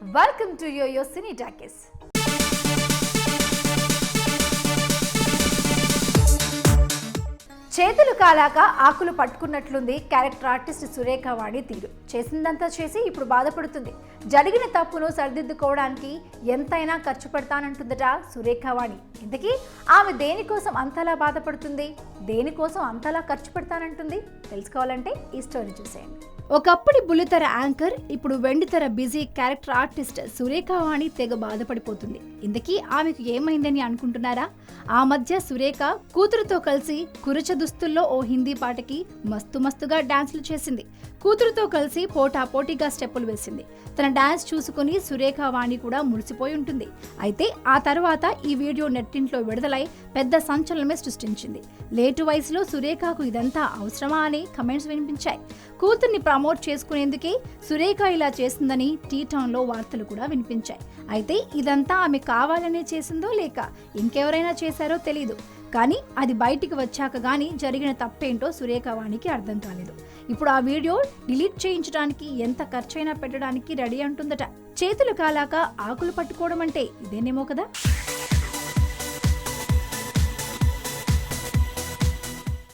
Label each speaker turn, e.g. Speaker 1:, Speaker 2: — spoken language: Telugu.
Speaker 1: Welcome to Yo-Yo Cine Talkies. చేతులు కాలాక ఆకులు పట్టుకున్నట్లుంది క్యారెక్టర్ ఆర్టిస్ట్ సురేఖ వాణి తీరు. చేసిందంతా చేసి ఇప్పుడు బాధపడుతుంది. జరిగిన తప్పును సరిదిద్దుకోవడానికి ఎంతైనా ఖర్చు పెడతానంటుందట సురేఖ వాణి. ఇంతకీ ఆమె దేనికోసం అంతలా బాధపడుతుంది, దేనికోసం అంతలా ఖర్చు పెడతానంటుంది? తెలుసుకోవాలంటే ఈ స్టోరీ చూసేయండి. ఒకప్పటి బుల్లితెర యాంకర్, ఇప్పుడు వెండితెర బిజీ క్యారెక్టర్ ఆర్టిస్ట్ సురేఖ వాణి తెగ బాధపడిపోతుంది. ఇంతకీ ఆమెకు ఏమైందని అనుకుంటున్నారా? ఆ మధ్య సురేఖ కూతురుతో కలిసి కురచ దుస్తుల్లో ఓ హిందీ పాటకి మస్తుగా డాన్సులు చేసింది. కూతురుతో కలిసి పోటాపోటీగా స్టెప్పులు వేసింది. తన డాన్స్ చూసుకుని సురేఖ వాణి కూడా మురిసిపోయి ఉంటుంది. అయితే ఆ తర్వాత ఈ వీడియో నెట్టింట్లో విడుదలై పెద్ద సంచలనమే సృష్టించింది. లేటు వయసులో సురేఖకు ఇదంతా అవసరమా అని కమెంట్స్ వినిపించాయి. కూతుర్ని ప్రమోట్ చేసుకునేందుకే సురేఖ ఇలా చేసిందని టీ-టౌన్లో వార్తలు కూడా వినిపించాయి. అయితే ఇదంతా ఆమె కావాలనే చేసిందో లేక ఇంకెవరైనా చేశారో తెలీదు. కానీ అది బయటికి వచ్చాక గానీ జరిగిన తప్పేంటో సురేఖ వాణికి అర్థం కాలేదు. ఇప్పుడు ఆ వీడియో డిలీట్ చేయించడానికి ఎంత ఖర్చైనా పెట్టడానికి రెడీ అంటుందట. చేతులు కాలాక ఆకులు పట్టుకోవడం అంటే ఇదేనేమో కదా.